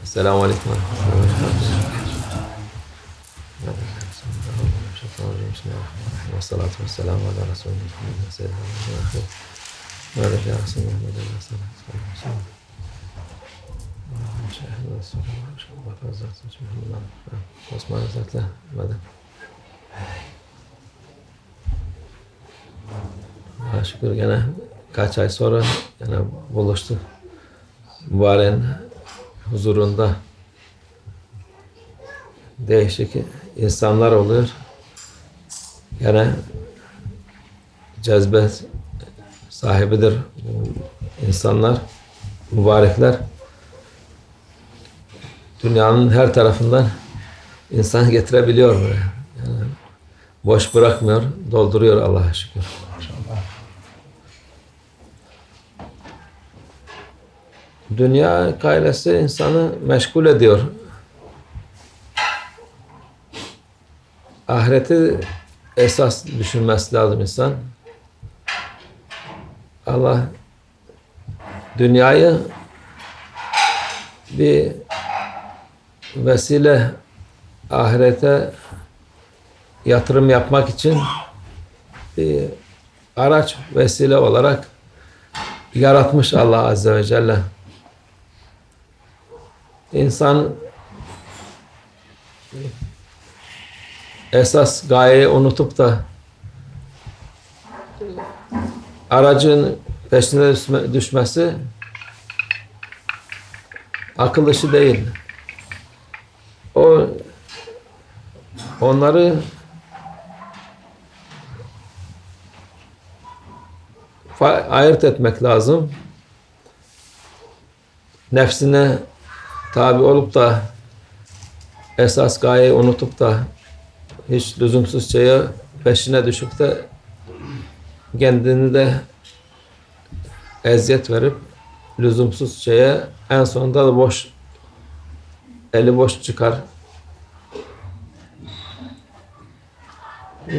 Selamun Aleyküm. Ve salatu ve selamu ala Resulüne seyyidina ve aleyhi ve sellem ve sellem. Osman Hazretleri Madem. Allah'a şükür gene kaç ay sonra gene buluştuk. Mübareğin huzurunda değişik insanlar oluyor. Gene cezbe sahibidir bu insanlar, mübarekler. Dünyanın her tarafından insan getirebiliyor buraya. Yani boş bırakmıyor, dolduruyor Allah'a şükür. Dünya gailesi insanı meşgul ediyor. Ahireti esas düşünmesi lazım insan. Allah dünyayı bir vesile ahirete yatırım yapmak için bir araç vesile olarak yaratmış Allah Azze ve Celle. İnsan esas gayeyi unutup da aracın peşine düşmesi akıl işi değil. Onları ayırt etmek lazım. Nefsine tabi olup da esas gayeyi unutup da hiç lüzumsuz şeye peşine düşüp de kendini de eziyet verip lüzumsuz şeye en sonunda da eli boş çıkar.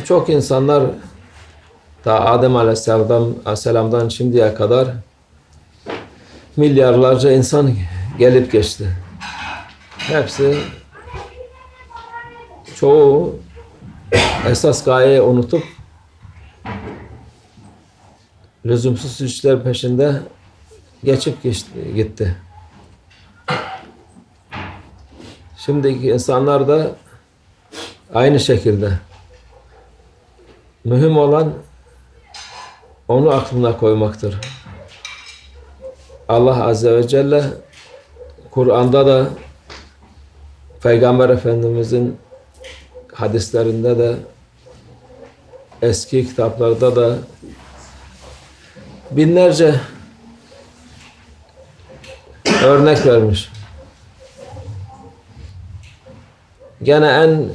Çok insanlar ta Adem Aleyhisselam'dan şimdiye kadar milyarlarca insan gelip geçti. Çoğu esas gayeyi unutup lüzumsuz işler peşinde geçip gitti. Şimdiki insanlar da aynı şekilde. Mühim olan onu aklına koymaktır. Allah Azze ve Celle Kur'an'da da Peygamber Efendimizin hadislerinde de eski kitaplarda da binlerce örnek vermiş. Gene en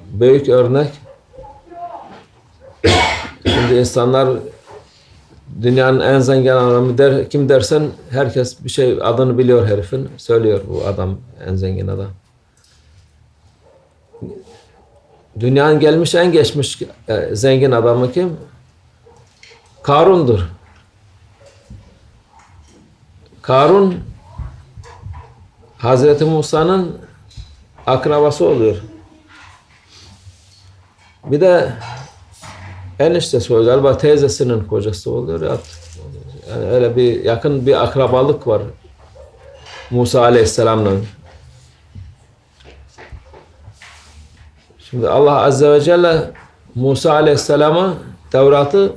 büyük örnek, şimdi insanlar dünyanın en zengin adamı kim dersen herkes bir şey adını biliyor herifin, söylüyor bu adam en zengin adam. Dünyanın gelmiş en geçmiş zengin adamı kim? Karun'dur. Karun Hazreti Musa'nın akrabası oluyor. Bir de eniştesi oluyor. Galiba teyzesinin kocası oluyor. Yani öyle bir yakın bir akrabalık var Musa Aleyhisselam'la. Şimdi Allah Azze ve Celle Musa Aleyhisselam'a Tevrat'ı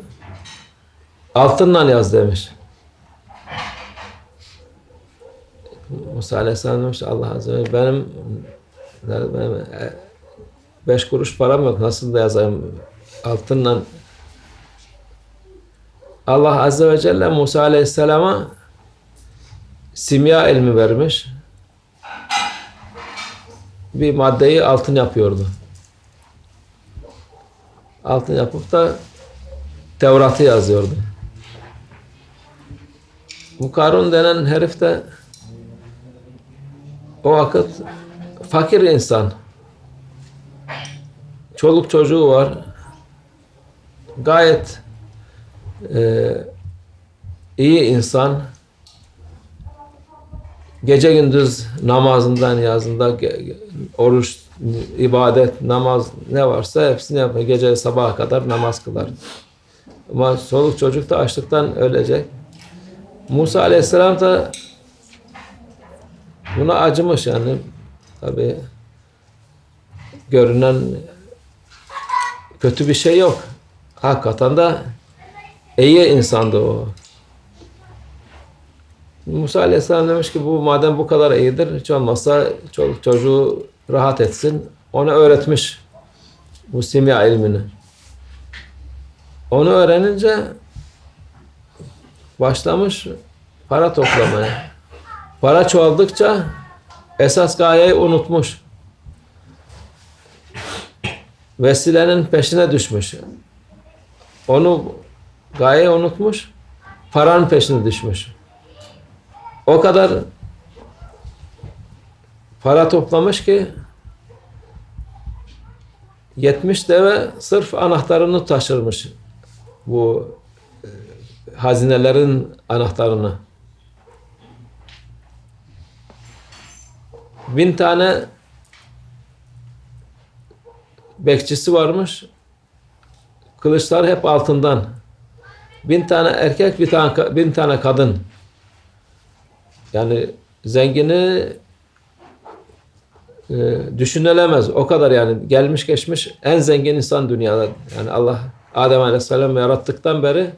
altınla yaz demiş. Musa Aleyhisselam demiş Allah Azze ve Celle benim 5 kuruş param yok. Nasıl da yazayım altınla. Allah Azze ve Celle Musa Aleyhisselam'a simya ilmi vermiş. Bir maddeyi altın yapıyordu. Altın yapıp da Tevrat'ı yazıyordu. Bu Karun denen herif de o vakit fakir insan. Çoluk çocuğu var. Gayet iyi insan gece gündüz namazından yazında oruç, ibadet, namaz ne varsa hepsini yapar. Gece sabaha kadar namaz kılar. Ama çoluk çocuk da açlıktan ölecek. Musa Aleyhisselam da buna acımış yani. Tabii görünen kötü bir şey yok. Hakikaten de iyi insandı o. Musa Aleyhisselam demiş ki bu madem bu kadar iyidir hiç olmazsa çoluk çocuğu rahat etsin. Ona öğretmiş bu simya ilmini. Onu öğrenince başlamış para toplamaya. Para çoğaldıkça esas gayeyi unutmuş. Vesilenin peşine düşmüş. Onu gayeyi unutmuş. Paranın peşine düşmüş. O kadar para toplamış ki 70 deve sırf anahtarını taşırmış. Bu hazinelerin anahtarını. 1000 tane bekçisi varmış. Kılıçlar hep altından. 1000 tane erkek, 1000 tane kadın. Yani zengini düşünülemez. O kadar yani gelmiş geçmiş en zengin insan dünyada. Yani Allah Adem Aleyhisselam yarattıktan beri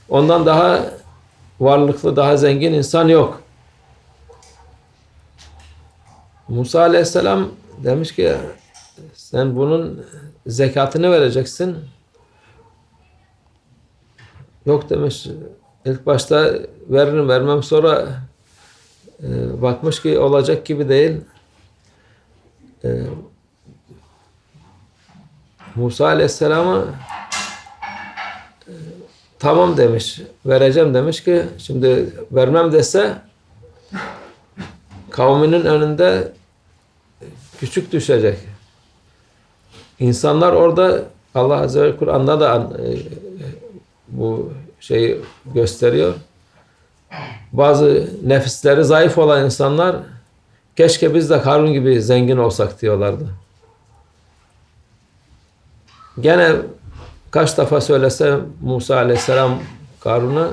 ondan daha varlıklı, daha zengin insan yok. Musa Aleyhisselam demiş ki sen bunun zekatını vereceksin. Yok demiş. İlk başta veririm vermem sonra bakmış ki olacak gibi değil. Musa Aleyhisselam'a tamam demiş, vereceğim demiş ki şimdi vermem dese kavminin önünde küçük düşecek. İnsanlar orada Allah Azze ve Kur'an'da da bu şeyi gösteriyor. Bazı nefisleri zayıf olan insanlar keşke biz de Karun gibi zengin olsak diyorlardı. Gene kaç defa söylese Musa Aleyhisselam Karun'a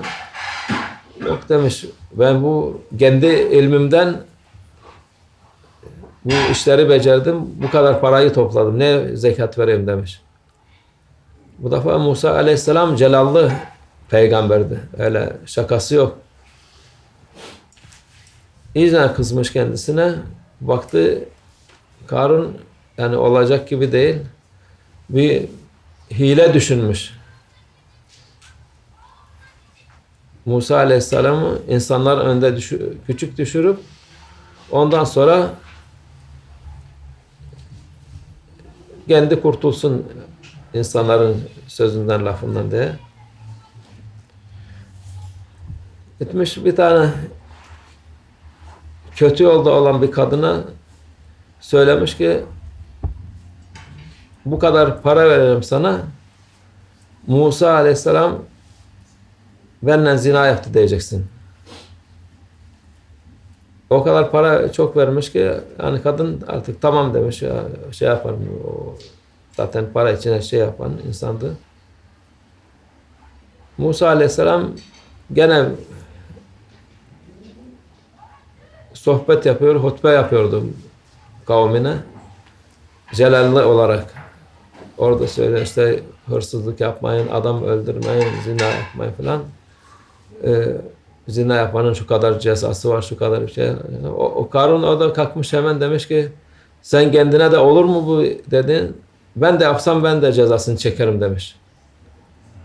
yok demiş. Ben bu kendi ilmimden bu işleri becerdim. Bu kadar parayı topladım. Ne zekat vereyim demiş. Bu defa Musa Aleyhisselam celallı peygamberdi. Öyle şakası yok. İyice kızmış kendisine. Baktı Karun yani olacak gibi değil. Bir hile düşünmüş. Musa Aleyhisselam'ı insanlar önünde küçük düşürüp ondan sonra kendi kurtulsun insanların sözünden lafından diye. Gitmiş bir tane kötü yolda olan bir kadına söylemiş ki bu kadar para veririm sana. Musa Aleyhisselam benimle zina yaptı diyeceksin. O kadar para çok vermiş ki yani kadın artık tamam demiş ya şey yaparım. O zaten para için her şey yapan insandı. Musa Aleyhisselam gene sohbet yapıyor, hutbe yapıyordu kavmine. Celalli olarak. Orada söylüyor işte hırsızlık yapmayın, adam öldürmeyin, zina yapmayın falan. Zina yapanın şu kadar cezası var, şu kadar bir şey. Yani o Karun o da kalkmış hemen demiş ki sen kendine de olur mu bu dedin. Ben de yapsam ben de cezasını çekerim demiş.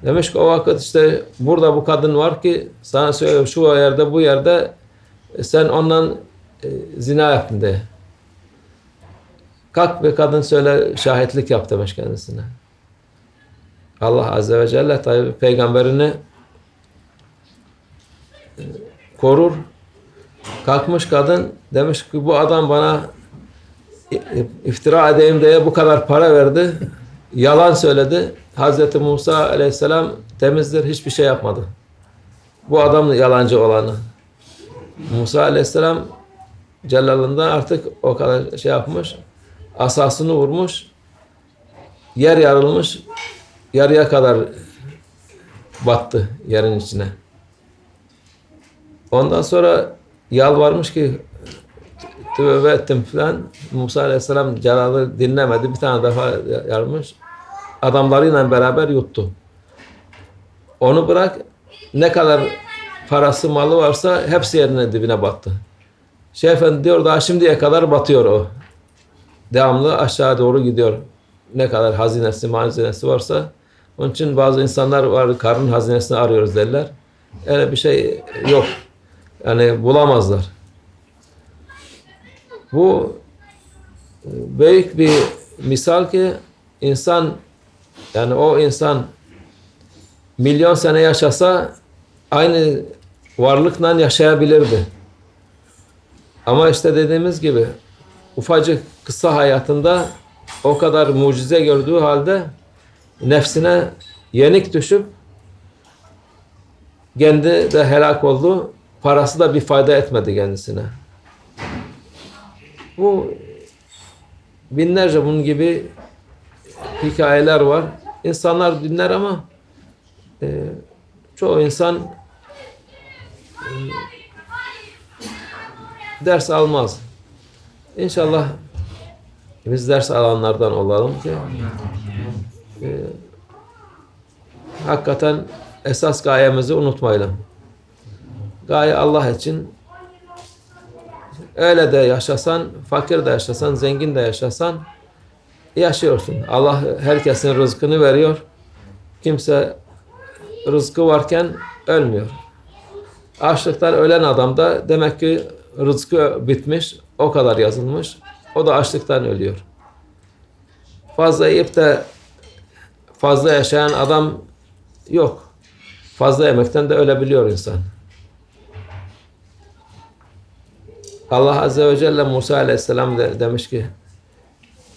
Demiş ki o vakit işte burada bu kadın var ki sana söylüyor şu yerde bu yerde sen ondan zina yaptın diye. Kalk bir kadın söyle şahitlik yap demiş kendisine. Allah Azze ve Celle tabi peygamberini korur. Kalkmış kadın demiş ki bu adam bana iftira edeyim diye bu kadar para verdi. Yalan söyledi. Hazreti Musa Aleyhisselam temizdir. Hiçbir şey yapmadı. Bu adam yalancı olanı. Musa Aleyhisselam Celal'ından artık o kadar şey yapmış. Asasını vurmuş. Yer yarılmış. Yarıya kadar battı yerin içine. Ondan sonra yalvarmış ki tövbe ettim falan. Musa Aleyhisselam Celal'ı dinlemedi. Bir tane defa yarmış. Adamlarıyla beraber yuttu. Onu bırak, ne kadar parası malı varsa hepsi yerine dibine battı. Şeyh Efendi diyor daha şimdiye kadar batıyor o. Devamlı aşağı doğru gidiyor. Ne kadar hazinesi varsa. Onun için bazı insanlar var, karın hazinesini arıyoruz derler. Öyle bir şey yok. Yani bulamazlar. Bu büyük bir misal ki insan, yani o insan milyon sene yaşasa aynı varlıkla yaşayabilirdi. Ama işte dediğimiz gibi ufacık kısa hayatında o kadar mucize gördüğü halde nefsine yenik düşüp kendi de helak oldu. Parası da bir fayda etmedi kendisine. Bu binlerce bunun gibi hikayeler var. İnsanlar dinler ama çoğu insan ders almaz. İnşallah biz ders alanlardan olalım ki hakikaten esas gayemizi unutmayalım. Gaye Allah için. Öyle de yaşasan, fakir de yaşasan, zengin de yaşasan yaşıyorsun. Allah herkesin rızkını veriyor. Kimse rızkı varken ölmüyor. Açlıktan ölen adam da demek ki rızkı bitmiş, o kadar yazılmış. O da açlıktan ölüyor. Fazla yiyip de fazla yaşayan adam yok. Fazla yemekten de ölebiliyor insan. Allah Azze ve Celle Musa Aleyhisselam demiş ki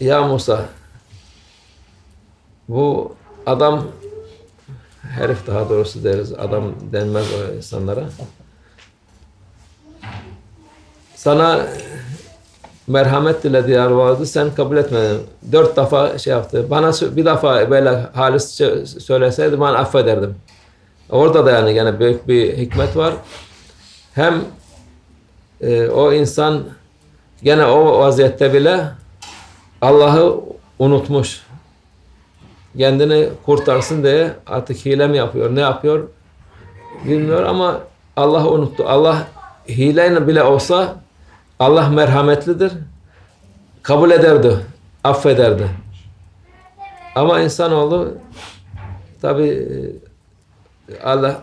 ya Musa, bu adam, herif daha doğrusu deriz, adam denmez o insanlara, sana merhamet diledi, yalvardı, sen kabul etmedin. 4 defa şey yaptı. Bana bir defa böyle halis söyleseydi ben affederdim. Orada da yani gene büyük bir hikmet var. Hem o insan gene o vaziyette bile Allah'ı unutmuş. Kendini kurtarsın diye artık hile mi yapıyor, ne yapıyor bilmiyor ama Allah'ı unuttu. Allah hileyle bile olsa Allah merhametlidir. Kabul ederdi, affederdi. Ama insanoğlu tabi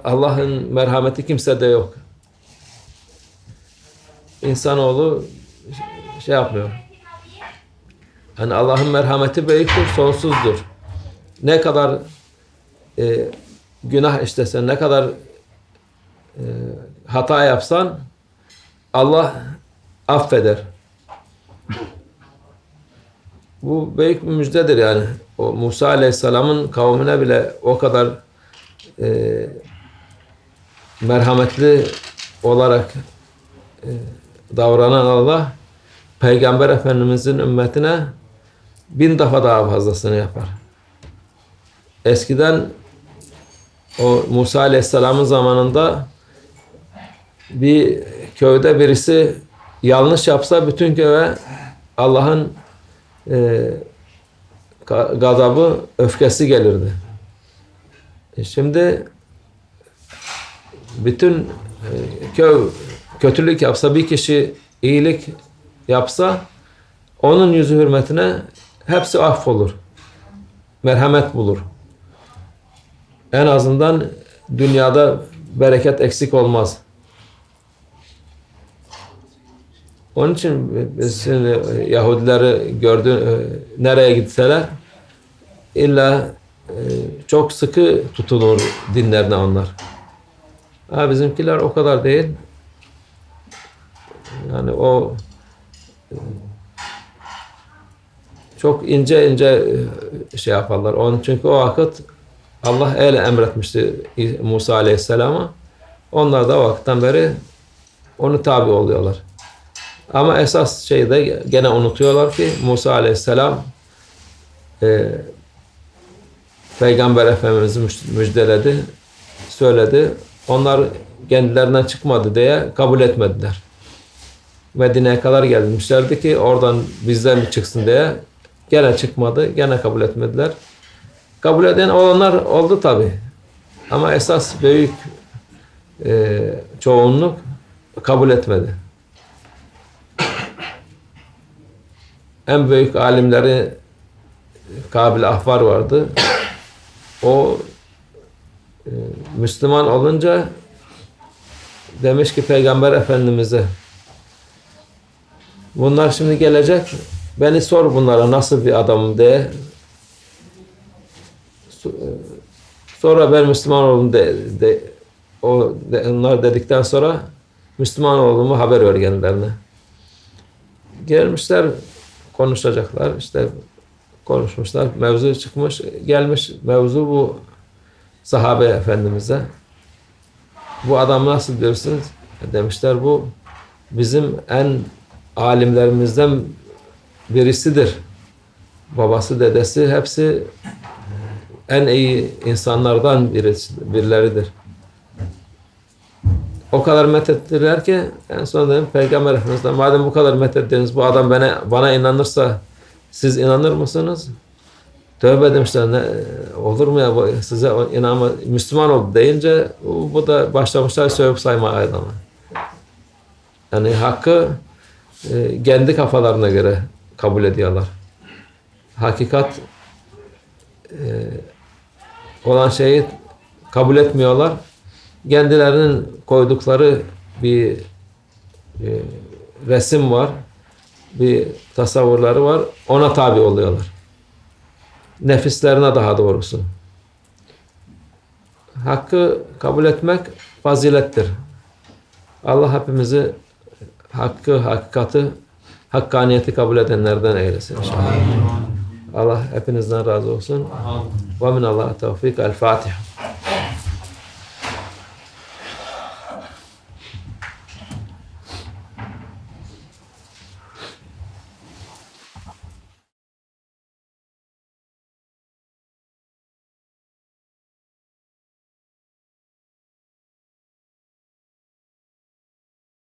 Allah'ın merhameti kimsede yok. İnsanoğlu şey yapmıyor. Yani Allah'ın merhameti büyüktür, sonsuzdur. Ne kadar günah işlesen, ne kadar hata yapsan Allah affeder. Bu büyük bir müjdedir yani. O Musa Aleyhisselam'ın kavmine bile o kadar merhametli olarak davranan Allah, Peygamber Efendimizin ümmetine 1000 defa daha fazlasını yapar. Eskiden o Musa Aleyhisselam'ın zamanında bir köyde birisi yanlış yapsa bütün köye Allah'ın gazabı, öfkesi gelirdi. Şimdi bütün köy kötülük yapsa, bir kişi iyilik yapsa onun yüzü hürmetine hepsi affolur. Merhamet bulur. En azından dünyada bereket eksik olmaz. Onun için biz şimdi Yahudileri nereye gitseler illa çok sıkı tutulur dinlerine onlar. Ha, bizimkiler o kadar değil. Yani o çok ince ince şey yaparlar. Onun çünkü o vakit Allah öyle emretmişti Musa Aleyhisselam'a. Onlar da o vakitten beri onu tabi oluyorlar. Ama esas şeyi de gene unutuyorlar ki Musa Aleyhisselam Peygamber Efendimiz'i müjdeledi, söyledi. Onlar kendilerinden çıkmadı diye kabul etmediler. Medine'ye kadar gelmişlerdi ki oradan bizden mi çıksın diye. Gene çıkmadı, gene kabul etmediler. Kabul eden olanlar oldu tabi. Ama esas büyük çoğunluk kabul etmedi. En büyük alimleri Kabil Ahbar vardı. O Müslüman olunca demiş ki Peygamber Efendimiz'e, bunlar şimdi gelecek, beni sor bunlara nasıl bir adamım diye. Sonra ben Müslüman oldum onlar dedikten sonra Müslüman olduğumu haber ver kendilerine. Gelmişler, konuşacaklar, işte konuşmuşlar, mevzu çıkmış, gelmiş mevzu bu sahabe efendimize. Bu adam nasıl diyorsunuz? Demişler bu bizim en alimlerimizden birisidir. Babası, dedesi hepsi en iyi insanlardan birileridir. O kadar methettiler ki en son dedim Peygamber Efendimiz'den madem bu kadar methettiniz bu adam bana inanırsa siz inanır mısınız? Tövbe demişler, ne, olur mu ya size inanma, Müslüman oldu deyince bu da başlamışlar sövüp sayma adama. Yani hakkı kendi kafalarına göre kabul ediyorlar. Hakikat olan şeyi kabul etmiyorlar. Kendilerinin koydukları bir resim var, bir tasavvurları var, ona tabi oluyorlar. Nefislerine daha doğrusu. Hakkı kabul etmek fazilettir. Allah hepimizi hakkı, hakikati, hakkaniyeti kabul edenlerden eylesin inşallah. Allah hepinizden razı olsun. Ve minallah tevfik. El Fatiha.